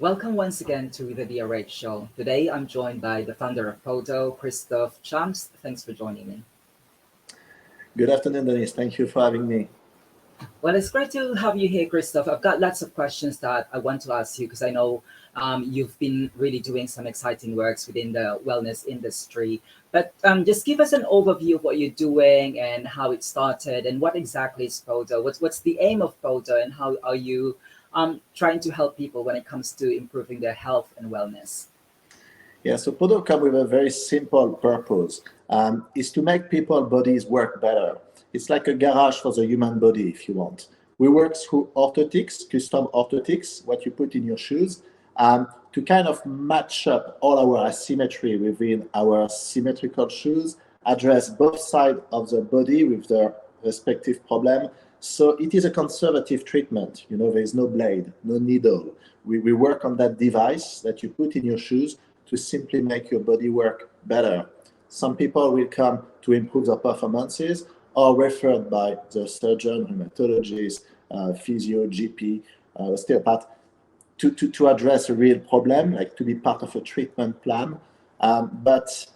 Welcome once again to the DRH show. Today I'm joined by the founder of Podo, Christophe Champs. Thanks for joining me. Good afternoon, Dennis. Thank you for having me. Well, it's great to have you here, Christophe. I've got lots of questions that I want to ask you because I know you've been really doing some exciting works within the wellness industry. But just give us an overview of what you're doing and how it started and what exactly is Podo. What's the aim of Podo and how are you trying to help people when it comes to improving their health and wellness? Yeah, so Podo come with a very simple purpose. Is to make people's bodies work better. It's like a garage for the human body, if you want. We work through orthotics, custom orthotics, what you put in your shoes, to kind of match up all our asymmetry within our symmetrical shoes, address both sides of the body with their respective problem. So it is a conservative treatment. You know, there's no blade, no needle. We work on that device that you put in your shoes to simply make your body work better. Some people will come to improve their performances or referred by the surgeon, rheumatologist, physio, GP, osteopath, to address a real problem, like to be part of a treatment plan. But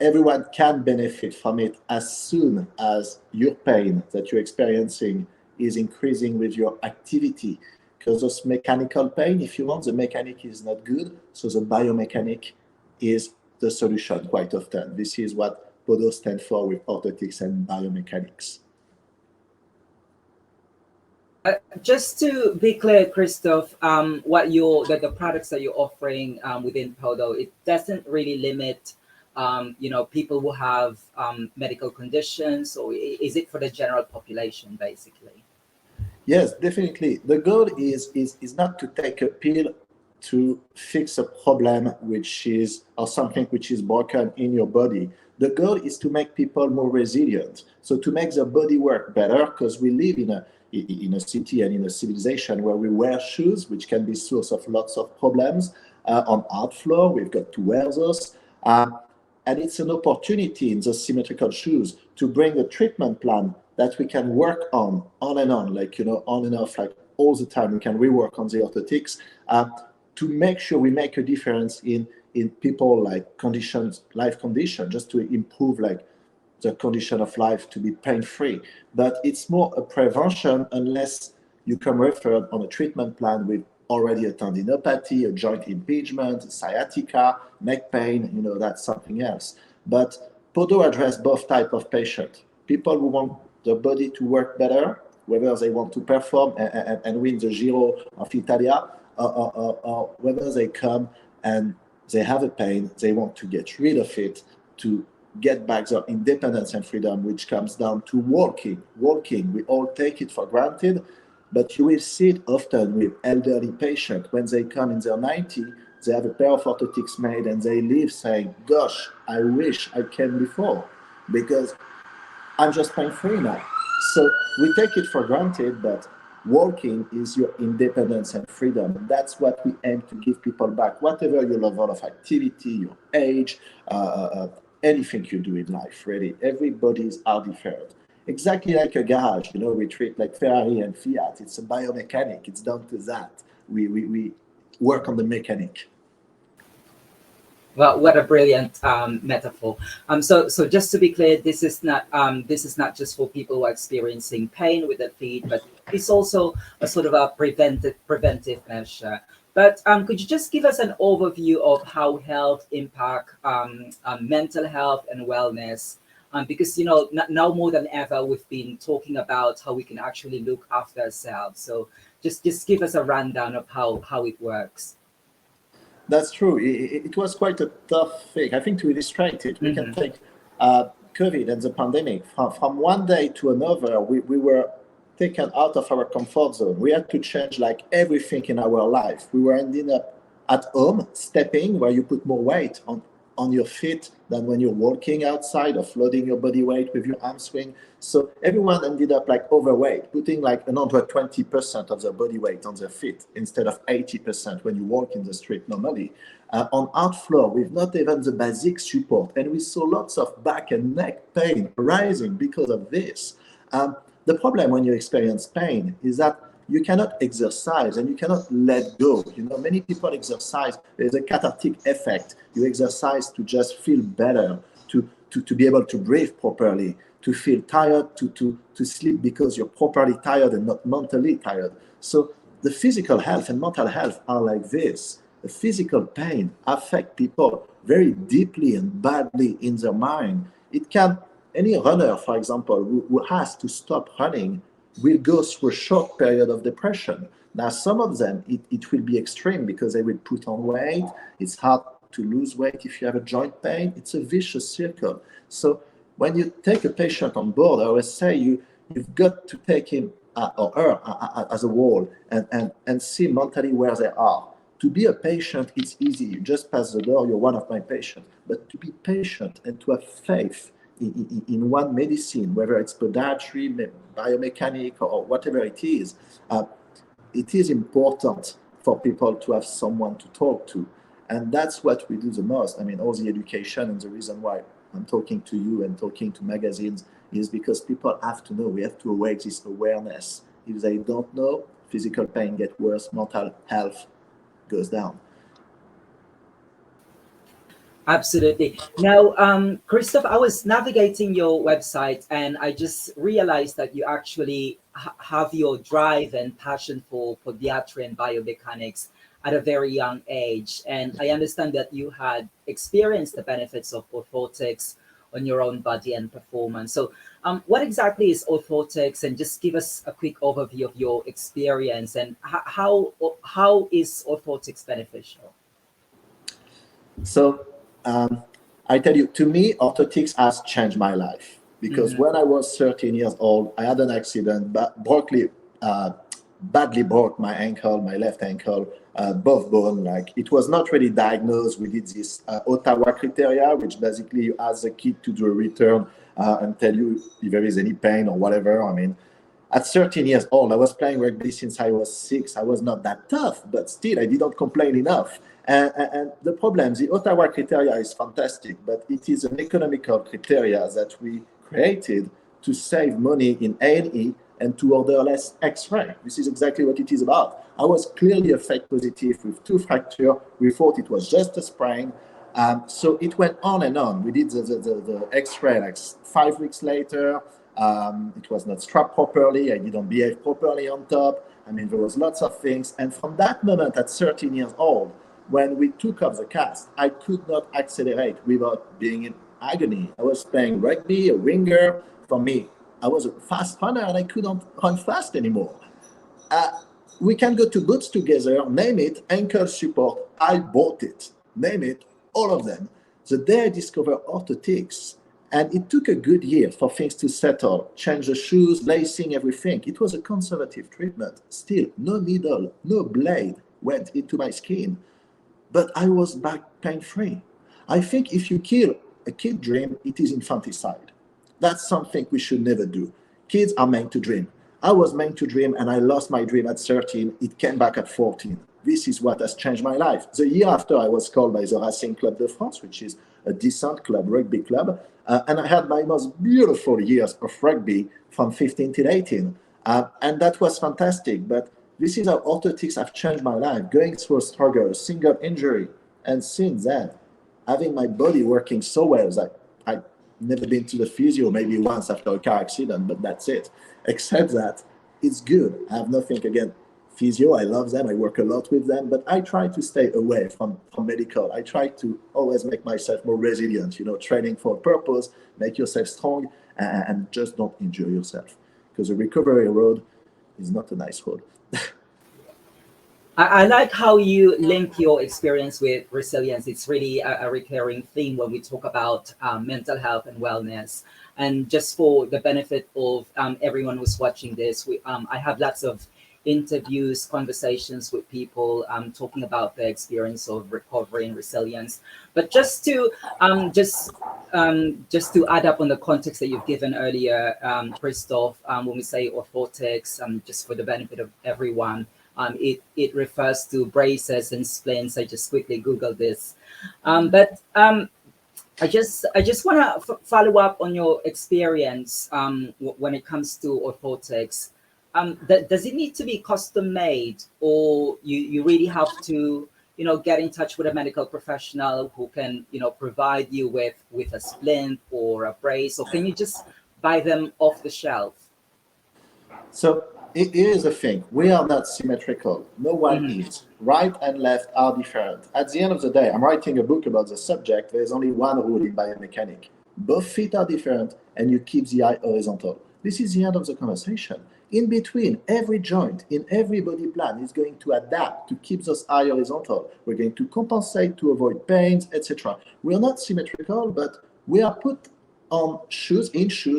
everyone can benefit from it as soon as your pain that you're experiencing is increasing with your activity. Because those mechanical pain, if you want, the mechanic is not good, so the biomechanic is the solution quite often. This is what Podo stands for with orthotics and biomechanics. Just to be clear, Christophe, the products that you're offering within Podo, it doesn't really limit people who have medical conditions, or is it for the general population basically? Yes, definitely. The goal is not to take a pill to fix a problem or something which is broken in your body. The goal is to make people more resilient. So to make their body work better, because we live in a city and in a civilization where we wear shoes, which can be source of lots of problems. On art floor, we've got to wear those. And it's an opportunity in those symmetrical shoes to bring a treatment plan that we can work on and on, on and off, like all the time. We can rework on the orthotics to make sure we make a difference in people like life conditions, just to improve like the condition of life to be pain-free. But it's more a prevention unless you come referred on a treatment plan with already a tendinopathy, a joint impingement, sciatica, neck pain, that's something else. But Podo address both type of patient. People who want the body to work better, whether they want to perform and win the Giro of Italia, or whether they come and they have a pain, they want to get rid of it, to get back their independence and freedom, which comes down to walking. Walking, we all take it for granted, but you will see it often with elderly patients. When they come in their 90s, they have a pair of orthotics made and they leave saying, gosh, I wish I came before because I'm just pain-free now. So we take it for granted, but walking is your independence and freedom. That's what we aim to give people back, whatever your level of activity, your age, anything you do in life, really. Everybody's are different. Exactly like a garage, we treat like Ferrari and Fiat. It's a biomechanic. It's down to that. We work on the mechanic. Well, what a brilliant metaphor. So just to be clear, this is not just for people who are experiencing pain with their feet, but it's also a sort of a preventive measure. But could you just give us an overview of how health impact mental health and wellness? Because now more than ever, we've been talking about how we can actually look after ourselves. So just give us a rundown of how it works. That's true. It was quite a tough thing. I think to illustrate it, we can take COVID and the pandemic. From one day to another, we were taken out of our comfort zone. We had to change like everything in our life. We were ending up at home, stepping, where you put more weight on your feet than when you're walking outside or floating your body weight with your arm swing. So everyone ended up like overweight, putting like 120% of their body weight on their feet instead of 80% when you walk in the street normally. On art floor, with not even the basic support. And we saw lots of back and neck pain rising because of this. The problem when you experience pain is that you cannot exercise and you cannot let go. Many people exercise. There's a cathartic effect. You exercise to just feel better, to be able to breathe properly, to feel tired, to sleep because you're properly tired and not mentally tired. So the physical health and mental health are like this. The physical pain affects people very deeply and badly in their mind. It can, any runner, for example, who has to stop running will go through a short period of depression. Now, some of them, it will be extreme because they will put on weight. It's hard to lose weight if you have a joint pain. It's a vicious circle. So when you take a patient on board, I always say you've got to take him or her as a whole and see mentally where they are. To be a patient, it's easy. You just pass the door, you're one of my patients. But to be patient and to have faith in one medicine, whether it's podiatry, biomechanics, or whatever it is important for people to have someone to talk to. And that's what we do the most. I mean, all the education, and the reason why I'm talking to you and talking to magazines is because people have to know. We have to awake this awareness. If they don't know, physical pain gets worse, mental health goes down. Absolutely. Now, Christophe, I was navigating your website and I just realized that you actually have your drive and passion for podiatry and biomechanics at a very young age. And I understand that you had experienced the benefits of orthotics on your own body and performance. So what exactly is orthotics? And just give us a quick overview of your experience and how is orthotics beneficial? So I tell you, to me, orthotics has changed my life because when I was 13 years old, I had an accident, badly broke my ankle, my left ankle, both bone. Like, it was not really diagnosed. We did this Ottawa criteria, which basically you ask the kid to do a return and tell you if there is any pain or whatever. I mean, at 13 years old, I was playing rugby since I was 6. I was not that tough, but still, I didn't complain enough. And the problem, the Ottawa criteria is fantastic, but it is an economical criteria that we created to save money in A&E and to order less X-ray. This is exactly what it is about. I was clearly a fake positive with 2 fractures. We thought it was just a sprain. So it went on and on. We did the X-ray like 5 weeks later. It was not strapped properly. I didn't behave properly on top. I mean, there was lots of things. And from that moment at 13 years old, when we took off the cast, I could not accelerate without being in agony. I was playing rugby, a winger. For me, I was a fast runner and I couldn't run fast anymore. We can go to boots together, name it, ankle support. I bought it. Name it, all of them. The day I discovered orthotics, and it took a good year for things to settle, change the shoes, lacing, everything. It was a conservative treatment. Still, no needle, no blade went into my skin. But I was back pain-free. I think if you kill a kid dream, it is infanticide. That's something we should never do. Kids are meant to dream. I was meant to dream and I lost my dream at 13. It came back at 14. This is what has changed my life. The year after, I was called by the Racing Club de France, which is a decent club, rugby club. And I had my most beautiful years of rugby from 15 till 18. And that was fantastic. But this is how orthotics have changed my life, going through a struggle, a single injury. And since then, having my body working so well, that I've never been to the physio, maybe once after a car accident, but that's it. Except that it's good. I have nothing against physio. I love them. I work a lot with them, but I try to stay away from medical. I try to always make myself more resilient, training for a purpose, make yourself strong, and just don't injure yourself. Because the recovery road is not a nice road. I like how you link your experience with resilience. It's really a recurring theme when we talk about mental health and wellness. And just for the benefit of everyone who's watching this, I have lots of interviews, conversations with people talking about their experience of recovery and resilience. But just to add up on the context that you've given earlier, Christophe, when we say orthotics, just for the benefit of everyone, it refers to braces and splints. I just quickly Googled this. But I just want to follow up on your experience when it comes to orthotics. does it need to be custom made, or you really have to, get in touch with a medical professional who can, provide you with a splint or a brace, or can you just buy them off the shelf? So here is the thing. We are not symmetrical. No one Hmm. is. Right and left are different. At the end of the day, I'm writing a book about the subject. There's only one rule in biomechanics. Both feet are different and you keep the eye horizontal. This is the end of the conversation. In between, every joint in every body plan is going to adapt to keep those eye horizontal. We're going to compensate to avoid pains, etc. We are not symmetrical, but we are put on shoes,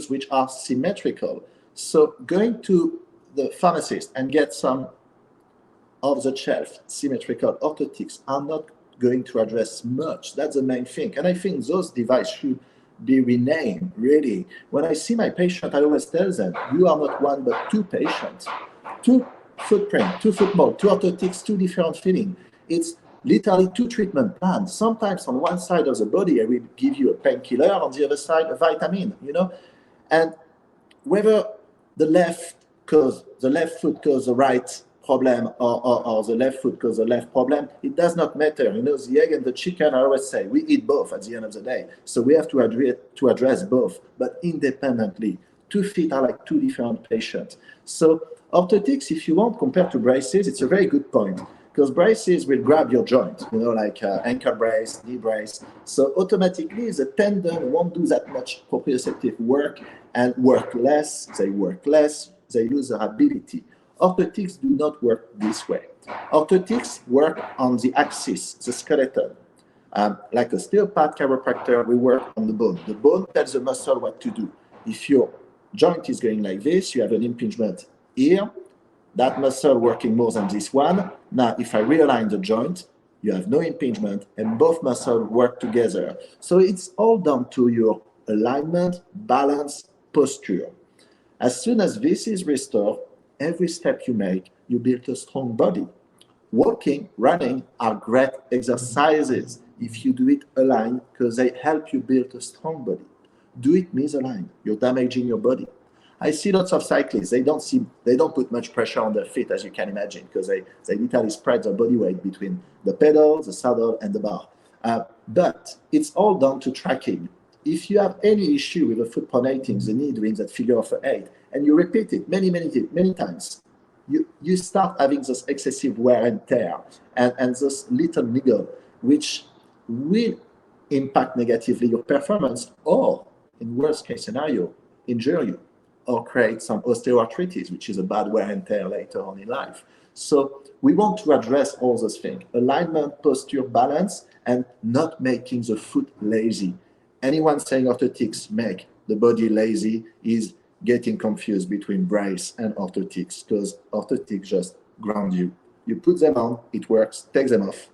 which are symmetrical. So going to the pharmacist and get some off-the-shelf symmetrical orthotics are not going to address much. That's the main thing. And I think those devices should be renamed, really. When I see my patient, I always tell them, you are not one but two patients. Two footprint, two foot mold, two orthotics, two different feeling. It's literally two treatment plans. Sometimes on one side of the body, I will give you a painkiller, on the other side, a vitamin, And whether the left foot cause the right problem or the left foot cause the left problem, it does not matter. The egg and the chicken, I always say, we eat both at the end of the day. So we have to address both, but independently. 2 feet are like two different patients. So orthotics, if you want, compared to braces, it's a very good point. Because braces will grab your joint, like ankle brace, knee brace. So automatically, the tendon won't do that much proprioceptive work and work less. They lose their ability. Orthotics do not work this way. Orthotics work on the axis, the skeleton. Like osteopath, chiropractor, we work on the bone. The bone tells the muscle what to do. If your joint is going like this, you have an impingement here, that muscle working more than this one. Now, if I realign the joint, you have no impingement and both muscles work together. So it's all down to your alignment, balance, posture. As soon as this is restored, every step you make, you build a strong body. Walking, running are great exercises if you do it aligned because they help you build a strong body. Do it misaligned, you're damaging your body. I see lots of cyclists. They don't put much pressure on their feet, as you can imagine, because they literally spread their body weight between the pedal, the saddle, and the bar. But it's all down to tracking. If you have any issue with the foot pronating, the knee doing that figure of 8, and you repeat it many times, you start having this excessive wear and tear and this little niggle, which will impact negatively your performance, or in worst case scenario, injure you, or create some osteoarthritis, which is a bad wear and tear later on in life. So we want to address all those things: alignment, posture, balance, and not making the foot lazy. Anyone saying orthotics make the body lazy is getting confused between brace and orthotics, because orthotics just ground you. You put them on, it works, take them off.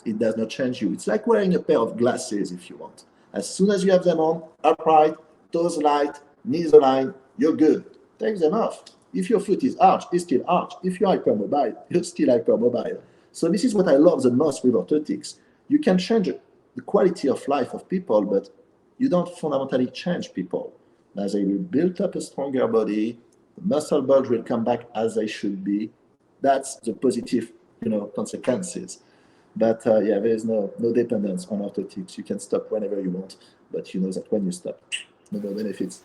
It does not change you. It's like wearing a pair of glasses if you want. As soon as you have them on, upright, toes light, knees aligned, you're good. Take them off. If your foot is arched, it's still arched. If you're hypermobile, you're still hypermobile. So this is what I love the most with orthotics. You can change the quality of life of people, but you don't fundamentally change people. As they will build up a stronger body, the muscle bulge will come back as they should be. That's the positive, consequences. But there is no dependence on orthotics. You can stop whenever you want, but you know that when you stop, no more benefits.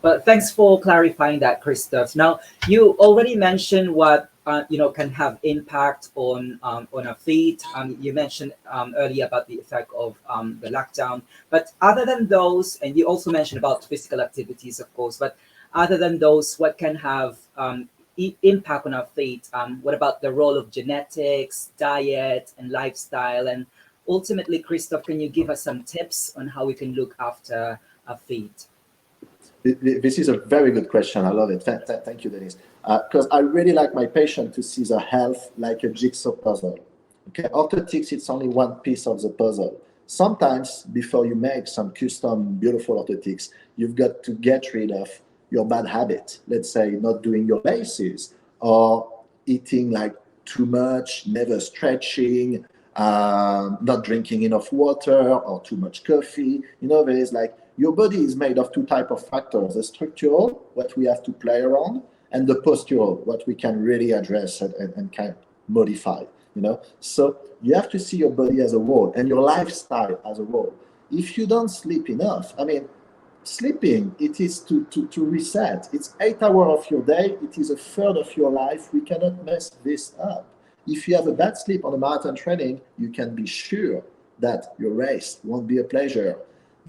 But thanks for clarifying that, Christophe. Now, you already mentioned what can have impact on our feet. You mentioned earlier about the effect of the lockdown. But other than those, and you also mentioned about physical activities, of course. But other than those, what can have impact on our feet? What about the role of genetics, diet, and lifestyle? And ultimately, Christophe, can you give us some tips on how we can look after our feet? This is a very good question. I love it. Thank you, Dennis. Because I really like my patient to see their health like a jigsaw puzzle. Okay, orthotics, it's only one piece of the puzzle. Sometimes, before you make some custom, beautiful orthotics, you've got to get rid of your bad habit. Let's say not doing your laces, or eating like too much, never stretching, not drinking enough water, or too much coffee. There is like, your body is made of two types of factors: the structural, what we have to play around, and the postural, what we can really address and kind of modify, So you have to see your body as a whole and your lifestyle as a whole. If you don't sleep enough, sleeping, it is to reset. It's 8 hours of your day. It is a third of your life. We cannot mess this up. If you have a bad sleep on a marathon training, you can be sure that your race won't be a pleasure.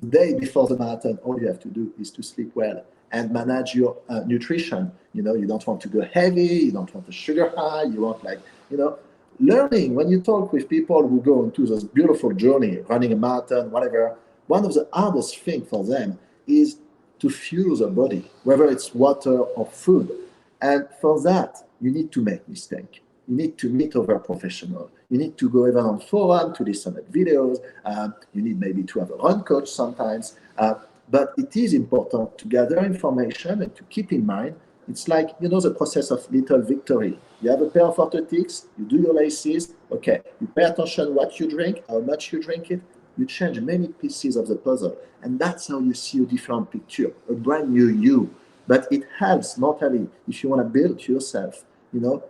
The day before the marathon, all you have to do is to sleep well and manage your nutrition. You don't want to go heavy. You don't want a sugar high. You want learning. When you talk with people who go into this beautiful journey, running a marathon, whatever, one of the hardest things for them is to fuel the body, whether it's water or food. And for that, you need to make mistakes. You need to meet other professionals. You need to go even on forum to listen to videos. You need maybe to have a run coach sometimes. But it is important to gather information and to keep in mind, it's like, the process of little victory. You have a pair of orthotics, you do your laces, okay, you pay attention what you drink, how much you drink it, you change many pieces of the puzzle. And that's how you see a different picture, a brand new you. But it helps mentally if you want to build yourself.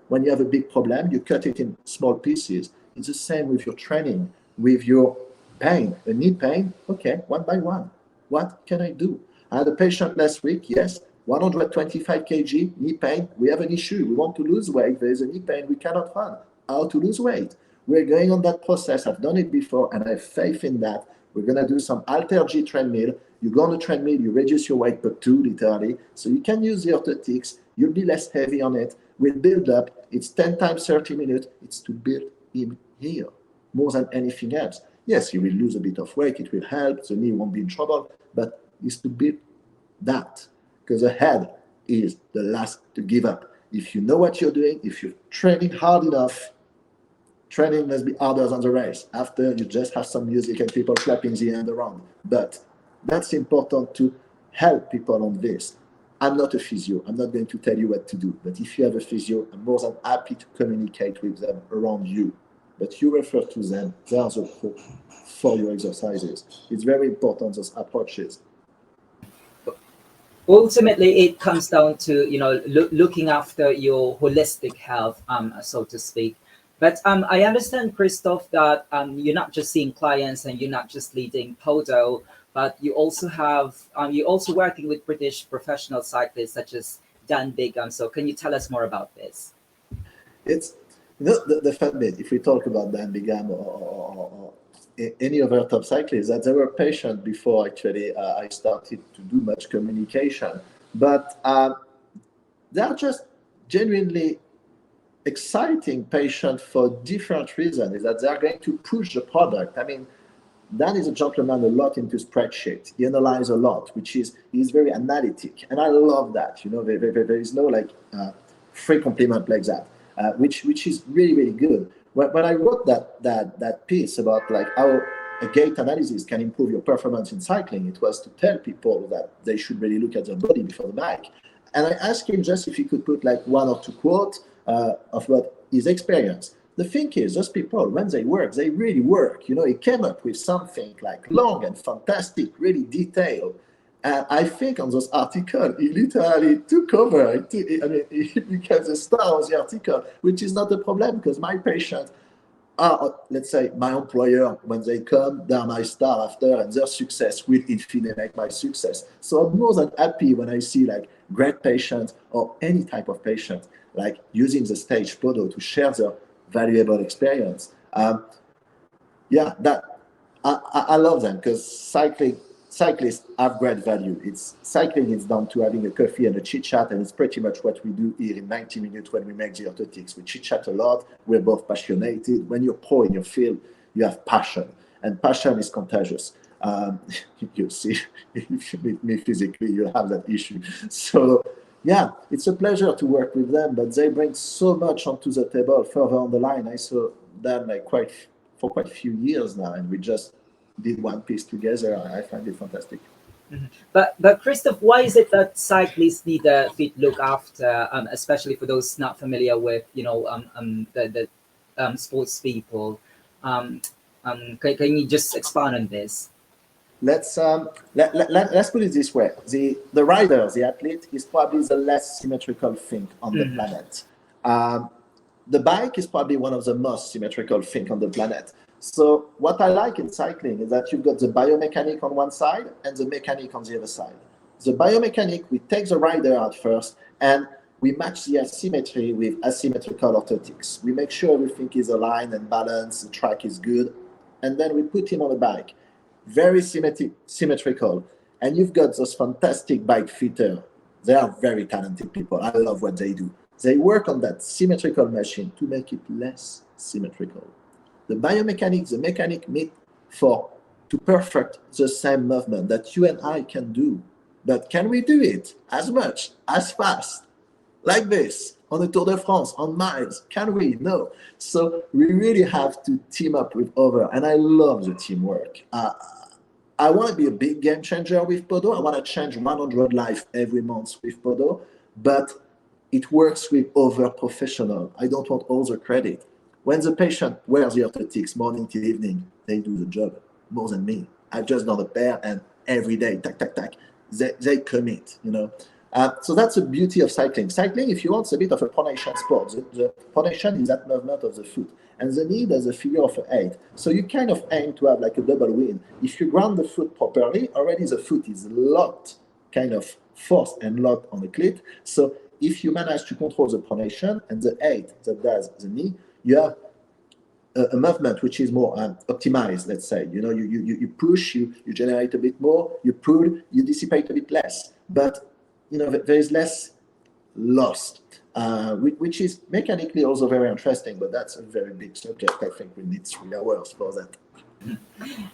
When you have a big problem, you cut it in small pieces. It's the same with your training, with your pain, a knee pain. Okay, one by one. What can I do? I had a patient last week, yes, 125 kg, knee pain. We have an issue. We want to lose weight. There is a knee pain. We cannot run. How to lose weight? We're going on that process. I've done it before, and I have faith in that. We're going to do some Alter G treadmill. You go on the treadmill, you reduce your weight per 2, literally. So you can use the orthotics. You'll be less heavy on it. We'll build up. It's 10 times 30 minutes. It's to build him here more than anything else. Yes, you will lose a bit of weight. It will help. The knee won't be in trouble. But it's to build that. Because the head is the last to give up. If you know what you're doing, if you're training hard enough, training must be harder than the race. After, you just have some music and people clapping the hand around. But that's important to help people on this. I'm not a physio. I'm not going to tell you what to do. But if you have a physio, I'm more than happy to communicate with them around you. But you refer to them. They are the pro for your exercises. It's very important, those approaches. Ultimately, it comes down to looking after your holistic health, so to speak. But I understand, Christophe, that you're not just seeing clients and you're not just leading Podo, but you also have you're also working with British professional cyclists such as Dan Bigham. So can you tell us more about this? It's the fun bit. If we talk about Dan Bigham or any other top cyclists, that they were patient before actually I started to do much communication. But they are just genuinely exciting patients for different reasons. Is that they are going to push the product. Dan is a gentleman a lot into spreadsheets. He analyzes a lot, he's very analytic. And I love that. There is no free compliment like that, which is really, really good. When I wrote that piece about how a gait analysis can improve your performance in cycling, it was to tell people that they should really look at their body before the bike. And I asked him just if he could put one or two quotes of what his experience. The thing is, those people, when they work, they really work. He came up with something long and fantastic, really detailed. And I think on those articles, he literally took over. He became the star of the article, which is not a problem because my patients are, let's say, my employer. When they come, they're my star after, and their success will infinitely make my success. So I'm more than happy when I see great patients or any type of patient using the stage Podo to share their valuable experience. I love them because cyclists have great value. Cycling is down to having a coffee and a chit chat, and it's pretty much what we do here in 90 minutes when we make the orthotics. We chit chat a lot. We're both passionate. When you're pro in your field, you have passion, and passion is contagious. You see, if you meet me physically, you'll have that issue. So yeah, it's a pleasure to work with them, but they bring so much onto the table further on the line. I saw them for quite a few years now, and we just did one piece together. I find it fantastic. Mm-hmm. But Christophe, why is it that cyclists need a fit look after, especially for those not familiar with the sports people? Can you just expand on this? let's put it this way: the rider, the athlete, is probably the less symmetrical thing on the planet. The bike is probably one of the most symmetrical things on the planet. So what I like in cycling is that you've got the biomechanic on one side and the mechanic on the other side. The biomechanic, we take the rider out first and we match the asymmetry with asymmetrical orthotics. We make sure everything is aligned and balanced, the track is good, and then we put him on a bike. Very symmetrical. And you've got those fantastic bike fitters. They are very talented people. I love what they do. They work on that symmetrical machine to make it less symmetrical. The biomechanics, the mechanic meet to perfect the same movement that you and I can do. But can we do it as much, as fast, like this, on the Tour de France, on miles? Can we? No. So we really have to team up with others. And I love the teamwork. I want to be a big game changer with Podo. I want to change 100 lives every month with Podo. But it works with other professionals. I don't want all the credit. When the patient wears the orthotics morning till evening, they do the job more than me. I've just done a pair and every day, tack, tack, tack, they commit, you know. So that's the beauty of cycling. Cycling, if you want, is a bit of a pronation sport. The pronation is that movement of the foot. And the knee does a figure of 8. So you kind of aim to have like a double win. If you ground the foot properly, already the foot is locked, kind of forced and locked on the clit. So if you manage to control the pronation and the 8 that does the knee, you have a movement which is more optimized, let's say. You know, you push, you generate a bit more, you pull, you dissipate a bit less. But, you know, there is less lost, which is mechanically also very interesting, but that's a very big subject. I think we need 3 hours for that.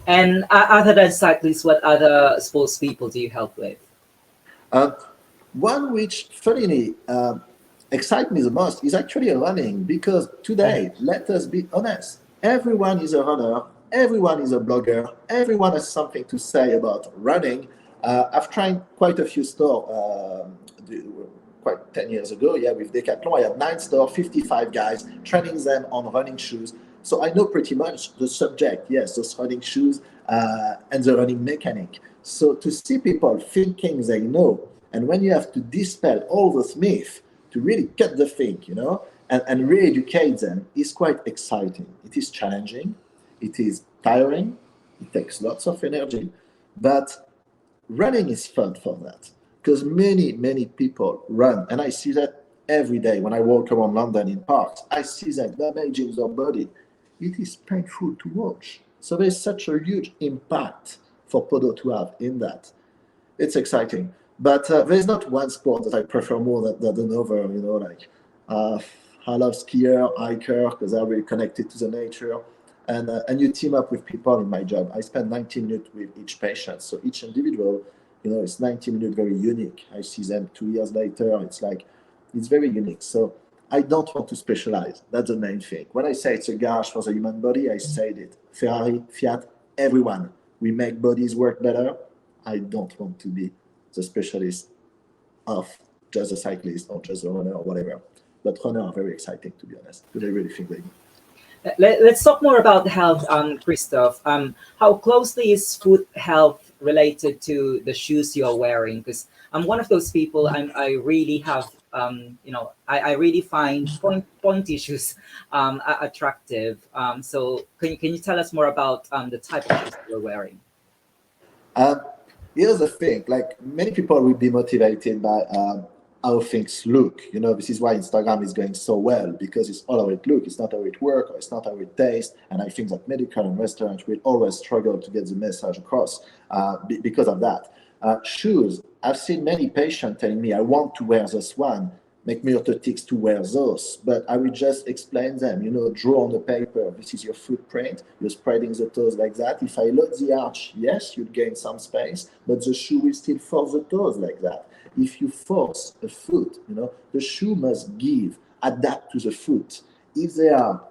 And other than cyclists, what other sports people do you help with? One which, funnily, excites me the most is actually running, because today, let us be honest, everyone is a runner, everyone is a blogger, everyone has something to say about running. I've tried quite a few stores quite 10 years ago, with Decathlon. I had 9 stores, 55 guys, training them on running shoes. So I know pretty much the subject, yes, those running shoes and the running mechanic. So to see people thinking they know, and when you have to dispel all the myths, to really cut the thing, you know, and re-educate them is quite exciting. It is challenging, it is tiring, it takes lots of energy, but running is fun for that, because many people run, and I see that every day when I walk around London in parks. I see them damaging their body. It is painful to watch. So there's such a huge impact for Podo to have in that. It's exciting. But there's not one sport that I prefer more than another, you know, like I love skier, hiker, because they're really connected to the nature. And you team up with people in my job. I spend 90 minutes with each patient. So each individual, you know, it's 90 minutes very unique. I see them 2 years later. It's like, it's very unique. So I don't want to specialize. That's the main thing. When I say it's a garage for the human body, I said it. Ferrari, Fiat, everyone. We make bodies work better. I don't want to be the specialist of just a cyclist or just a runner or whatever. But runners are very exciting, to be honest, because I really think they do. Let's talk more about health, Christophe. How closely is foot health related to the shoes you are wearing? Because I'm one of those people. I really have, I really find pointy shoes attractive. So can you tell us more about the type of shoes you're wearing? Here's the thing: like, many people will be motivated by how things look. You know, this is why Instagram is going so well, because it's all how it looks. It's not how it works, or it's not how it tastes. And I think that medical and restaurants will always struggle to get the message across because of that. Shoes, I've seen many patients telling me, I want to wear this one, make me orthotics to wear those. But I will just explain them, you know, draw on the paper, this is your footprint, you're spreading the toes like that. If I load the arch, yes, you'd gain some space, but the shoe will still force the toes like that. If you force a foot, you know, the shoe must adapt to the foot. If they are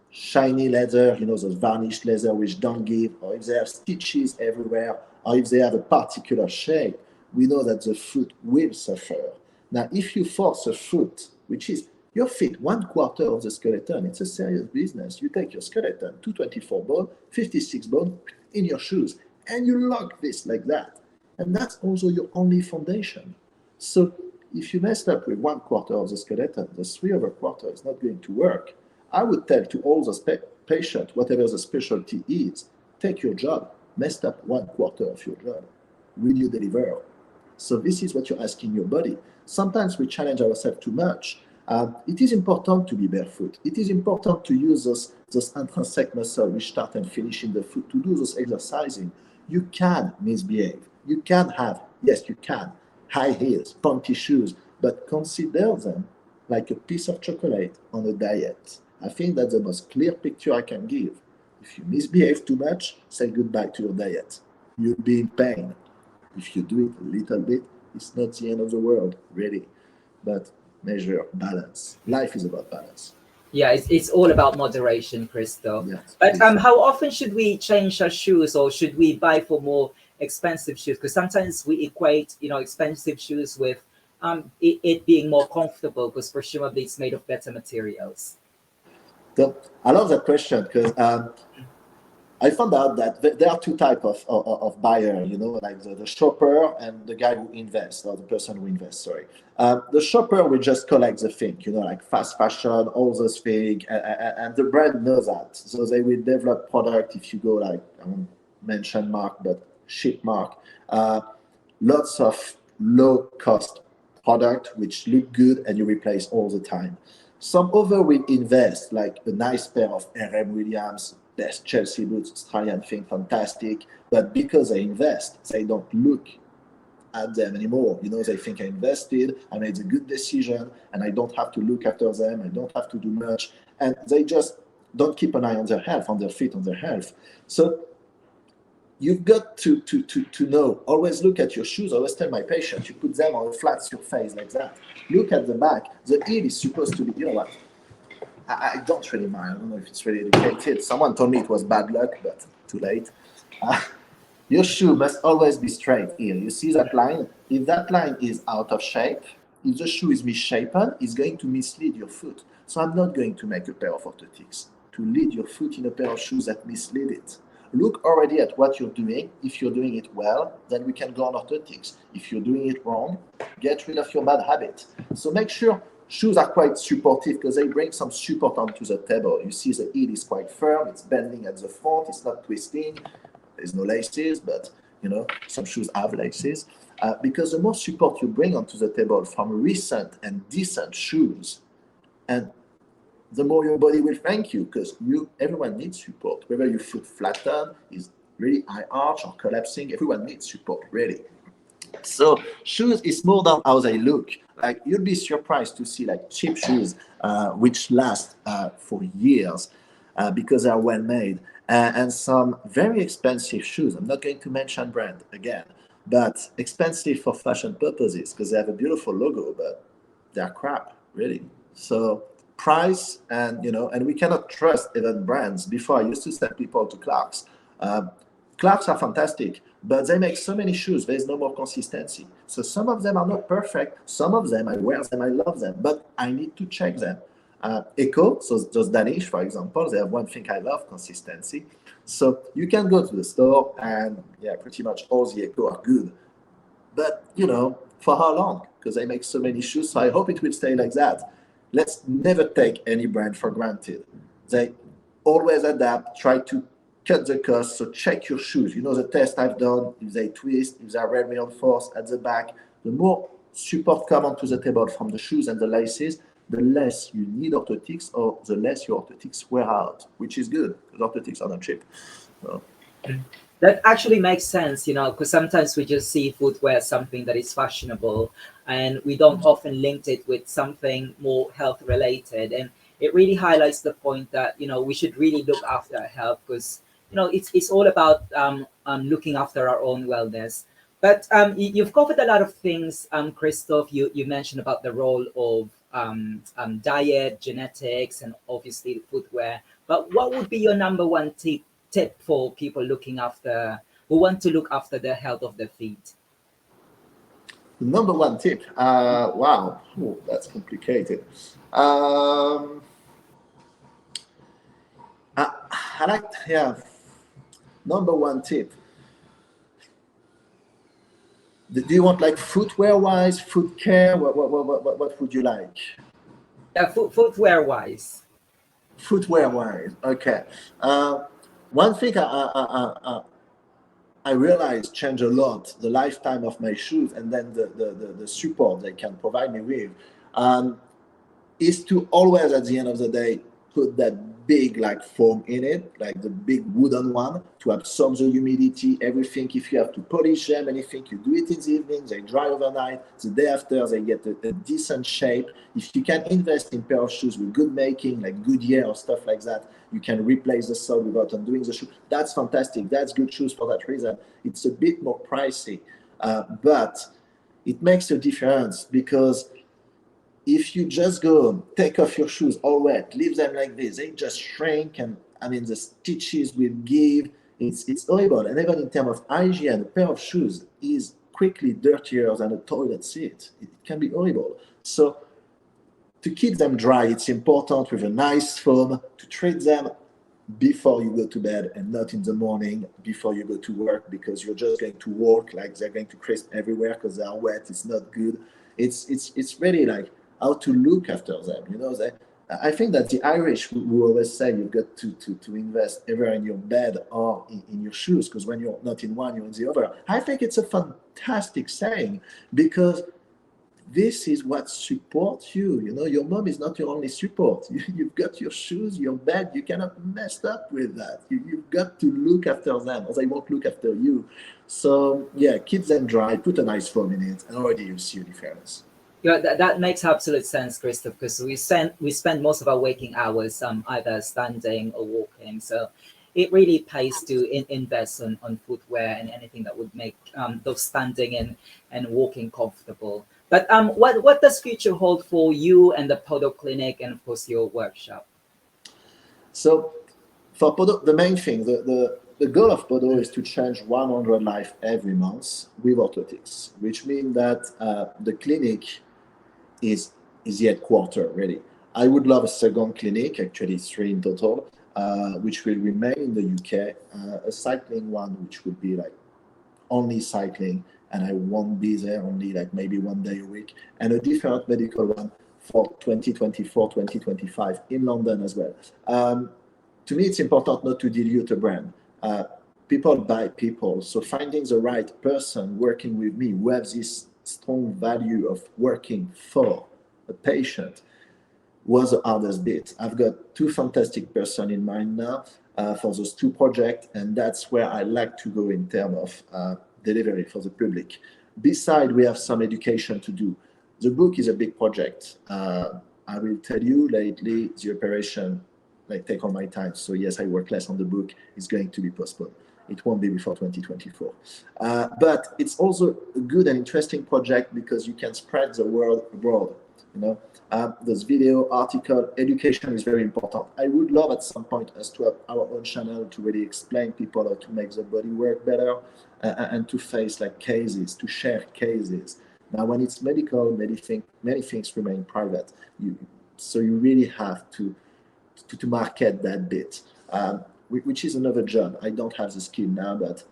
shiny leather, you know, those varnished leather which don't give, or if they have stitches everywhere, or if they have a particular shape, we know that the foot will suffer. Now, if you force a foot, which is your feet, 1/4 of the skeleton, it's a serious business. You take your skeleton, 224 bone, 56 bone in your shoes. and you lock this like that. And that's also your only foundation. So if you messed up with 1/4 of the skeleton, the 3 other quarter is not going to work. I would tell to all those patients, whatever the specialty is, take your job, messed up 1/4 of your job. Will you deliver? So this is what you're asking your body. Sometimes we challenge ourselves too much. It is important to be barefoot. It is important to use those intrinsic muscles which start and finish in the foot, to do those exercising. You can misbehave. You can have, yes, you can, high heels, pumpy shoes, but consider them like a piece of chocolate on a diet. I think that's the most clear picture I can give. If you misbehave too much, say goodbye to your diet. You'll be in pain. If you do it a little bit, it's not the end of the world, really. But measure balance. Life is about balance. Yeah, it's all about moderation, Christophe. Yes, But please. how often should we change our shoes, or should we buy for more expensive shoes? Because sometimes we equate, expensive shoes with it being more comfortable, because presumably it's made of better materials. So I love that question because I found out that there are two types of buyer, like the shopper and the guy who invests, or the person who invests, sorry. The shopper will just collect the thing, like fast fashion, all those things, and the brand knows that. So they will develop product, if you go like, I won't mention mark, but ship mark, lots of low cost product which look good and you replace all the time. Some other will invest, like a nice pair of RM Williams, best Chelsea boots, Australian thing, fantastic. But because they invest, they don't look at them anymore. They think I invested, I made a good decision, and I don't have to look after them, I don't have to do much. And they just don't keep an eye on their health, on their feet, on their health. So you've got to know, always look at your shoes. I always tell my patients, you put them on a flat surface like that. Look at the back. The heel is supposed to be, you know what? I don't really mind. I don't know if it's really educated. Someone told me it was bad luck, but too late. Your shoe must always be straight here. You see that line? If that line is out of shape, if the shoe is misshapen, it's going to mislead your foot. So I'm not going to make a pair of orthotics to lead your foot in a pair of shoes that mislead it. Look already at what you're doing. If you're doing it well, then we can go on orthotics. If you're doing it wrong, get rid of your bad habit. So make sure shoes are quite supportive because they bring some support onto the table. You see the heel is quite firm, it's bending at the front, it's not twisting. There's no laces, but some shoes have laces. Because the more support you bring onto the table from recent and decent shoes, and the more your body will thank you, because everyone needs support. Whether your foot flattened, is really high arch or collapsing, everyone needs support, really. So shoes is more than how they look. Like you'll be surprised to see like cheap shoes which last for years because they are well made, and some very expensive shoes. I'm not going to mention brand again, but expensive for fashion purposes because they have a beautiful logo, but they are crap, really. So price and we cannot trust even brands. Before I used to send people to Clark's. Clarks are fantastic, but they make so many shoes, there's no more consistency. So some of them are not perfect, some of them I wear them, I love them, but I need to check them. Echo, so those Danish, for example, they have one thing I love, consistency. So you can go to the store and pretty much all the Echo are good. But, for how long? Because they make so many shoes, so I hope it will stay like that. Let's never take any brand for granted. They always adapt, try to cut the cost, so check your shoes. The test I've done, if they twist, if they are well reinforced at the back, the more support come onto the table from the shoes and the laces, the less you need orthotics or the less your orthotics wear out, which is good, because orthotics are not cheap. So. That actually makes sense, because sometimes we just see footwear as something that is fashionable and we don't often link it with something more health related. And it really highlights the point that, we should really look after our health because, it's all about looking after our own wellness. But you've covered a lot of things, Christophe. You mentioned about the role of diet, genetics, and obviously footwear. But what would be your number one tip for people who want to look after the health of their feet? The number one tip, wow, that's complicated. I like, number one tip. Do you want like footwear wise, foot care? What would you like? Yeah, footwear wise. Footwear wise, okay. One thing I realized changed a lot the lifetime of my shoes and then the support they can provide me with. Um, is to always at the end of the day put that big like foam in it, like the big wooden one to absorb the humidity, everything. If you have to polish them, anything, you do it in the evening, they dry overnight, the day after they get a decent shape. If you can invest in pair of shoes with good making, like Goodyear or stuff like that, you can replace the sole without undoing the shoe. That's fantastic. That's good shoes for that reason. It's a bit more pricey, but it makes a difference because if you just go take off your shoes all wet, leave them like this, they just shrink, and I mean the stitches will give. It's horrible. And even in terms of hygiene, a pair of shoes is quickly dirtier than a toilet seat. It can be horrible. So to keep them dry, it's important with a nice foam to treat them before you go to bed and not in the morning before you go to work, because you're just going to walk like they're going to crisp everywhere because they are wet. It's not good. It's really like how to look after them. You know, I think that the Irish will always say you've got to invest either in your bed or in your shoes, because when you're not in one, you're in the other. I think it's a fantastic saying because this is what supports you. You know, your mom is not your only support. You've got your shoes, your bed. You cannot mess up with that. You've got to look after them, or they won't look after you. So yeah, keep them dry. Put a nice foam in it, and already you see a difference. Yeah, that makes absolute sense, Christoph, because we spend most of our waking hours either standing or walking. So it really pays to invest on footwear and anything that would make those standing and walking comfortable. But what does future hold for you and the Podo Clinic and of course your workshop? So for Podo, the main thing, the goal of Podo is to change 100 life every month with orthotics, which means that the clinic is the headquarter really. I would love a second clinic, actually three in total, which will remain in the UK, a cycling one, which would be like only cycling, and I won't be there only like maybe one day a week, and a different medical one for 2024, 2025 in London as well. To me, it's important not to dilute a brand. People buy people, so finding the right person working with me who has this strong value of working for a patient was the hardest bit. I've got two fantastic person in mind now for those two projects, and that's where I like to go in terms of delivery for the public. Besides, we have some education to do. The book is a big project. I will tell you lately, the operation like take all my time. So yes, I work less on the book. It's going to be postponed. It won't be before 2024. But it's also a good and interesting project because you can spread the word abroad. You know, this video, article, education is very important. I would love at some point us to have our own channel to really explain people how to make the body work better and to face like cases, to share cases. Now, when it's medical, many things remain private. So you really have to market that bit, which is another job. I don't have the skill now, but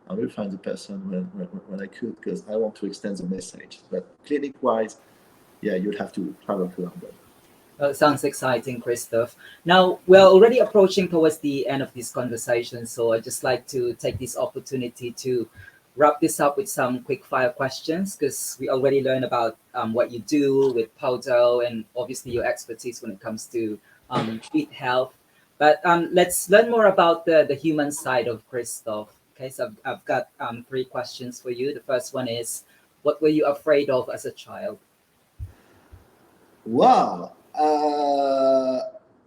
I will find the person when I could, because I want to extend the message. But clinic-wise, yeah, you'd have to travel to London. Sounds exciting, Christoph. Now, we're already approaching towards the end of this conversation, so I'd just like to take this opportunity to wrap this up with some quick fire questions, because we already learned about what you do with Podo and obviously your expertise when it comes to feet health. But let's learn more about the human side of Christoph. Okay, so I've got three questions for you. The first one is, what were you afraid of as a child? Wow. Oh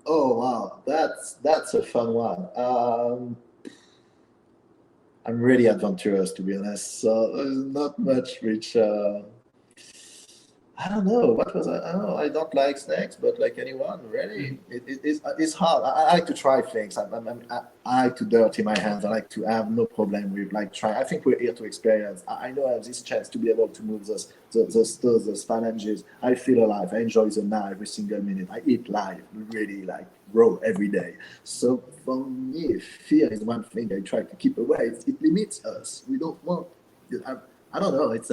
wow, that's a fun one. I'm really adventurous, to be honest. So there's not much which I don't know. What was I don't know. I don't like snakes, but like anyone, really, it's hard. I like to try things. I like to dirty my hands. I like to have no problem with like trying. I think we're here to experience. I know I have this chance to be able to move those toes, those phalanges. I feel alive. I enjoy the now every single minute. I eat live, really like raw every day. So for me, fear is one thing I try to keep away. It limits us. We don't want. I don't know. It's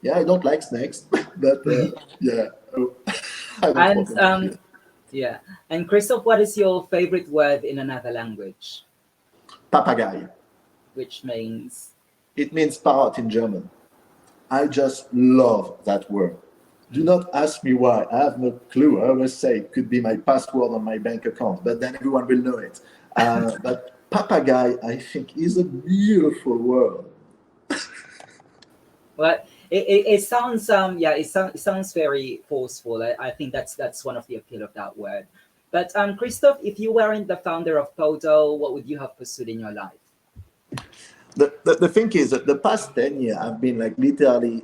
yeah, I don't like snakes, but yeah, I have a And problem with it. yeah. And Christoph, what is your favorite word in another language? Papagei. Which means It means parrot in German. I just love that word. Do not ask me why. I have no clue. I always say it could be my password on my bank account, but then everyone will know it. But papagei, I think, is a beautiful word. well, it sounds it sounds very forceful. I think that's one of the appeal of that word. But Christoph, if you weren't the founder of Podo, what would you have pursued in your life? The thing is that the past 10 years I've been like literally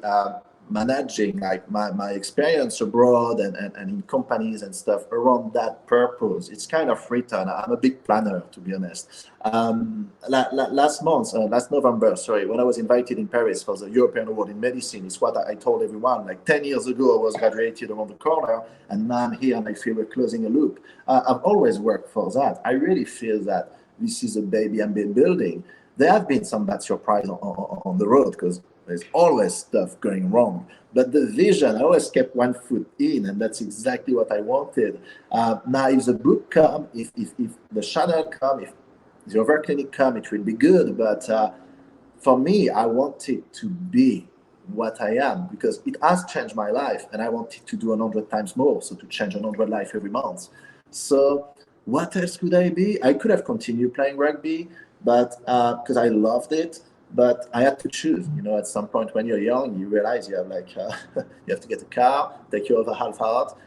managing like my experience abroad and in companies and stuff around that purpose. It's kind of written. I'm a big planner, to be honest. Last November, sorry, when I was invited in Paris for the European Award in Medicine, it's what I told everyone. Like 10 years ago, I was graduated around the corner, and now I'm here and I feel we're closing a loop. I've always worked for that. I really feel that this is a baby I've been building. There have been some bad surprises on the road because there's always stuff going wrong. But the vision, I always kept one foot in, and that's exactly what I wanted. Now, if the book come, if the channel come, if the other clinic come, it will be good. But for me, I want it to be what I am because it has changed my life, and I want it to do 100 times more. So to change 100 life every month. So what else could I be? I could have continued playing rugby, but because I loved it. But I had to choose. You know, at some point when you're young, you realize you have like you have to get a car, take you over half out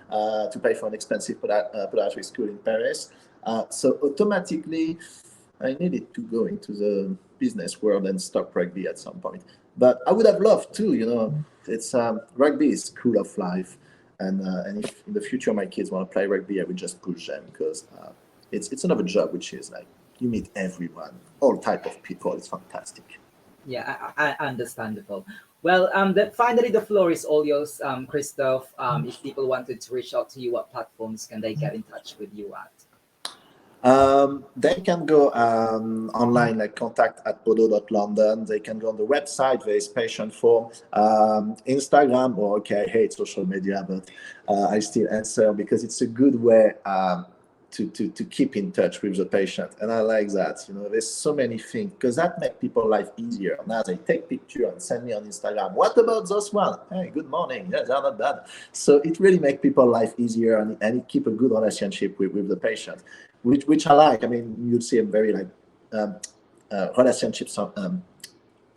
to pay for an expensive podiatry school in Paris. So automatically, I needed to go into the business world and stop rugby at some point. But I would have loved to. You know, it's rugby is school of life, and if in the future my kids want to play rugby, I would just push them because it's another job which is like you meet everyone, all type of people. It's fantastic. Yeah, understandable. Well, finally, the floor is all yours, Christoph. If people wanted to reach out to you, what platforms can they get in touch with you at? They can go online, like contact at podo.london. They can go on the website, there is patient form, Instagram, or okay, I hate social media, but I still answer because it's a good way to keep in touch with the patient. And I like that. You know, there's so many things because that makes people life easier. Now they take picture and send me on Instagram. What about those one? Hey, good morning. Yeah, they're not bad. So it really makes people life easier and it keep a good relationship with the patient, which I like. I mean, you'd see them very like relationships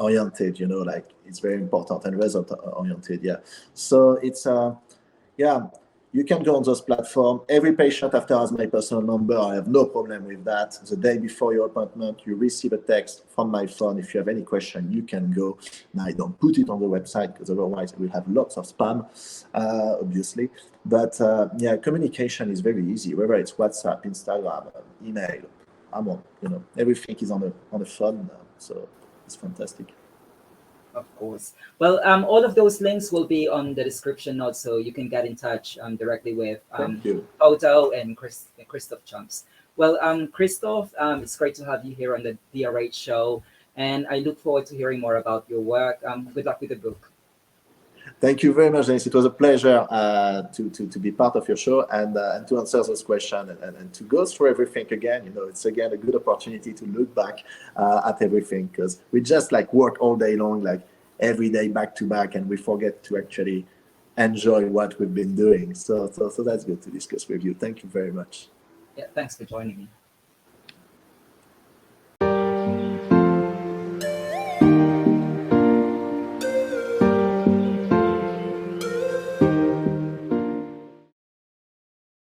oriented, you know, like it's very important and result oriented. Yeah. So it's yeah, you can go on those platforms. Every patient after has my personal number. I have no problem with that. The day before your appointment, you receive a text from my phone. If you have any question, you can go. Now, I don't put it on the website because otherwise we'll have lots of spam, obviously. But yeah, communication is very easy, whether it's WhatsApp, Instagram, email. I'm on, you know, everything is on the phone now. So it's fantastic. Of course. Well, all of those links will be on the description notes, so you can get in touch directly with Thank you. Podo and Christophe Champs. Well, Christophe, it's great to have you here on the DRH show, and I look forward to hearing more about your work. Good luck with the book. Thank you very much, Dennis. It was a pleasure to be part of your show and to answer those questions and to go through everything again. You know, it's again a good opportunity to look back at everything because we just like work all day long, like every day back to back, and we forget to actually enjoy what we've been doing. So that's good to discuss with you. Thank you very much. Yeah, thanks for joining me.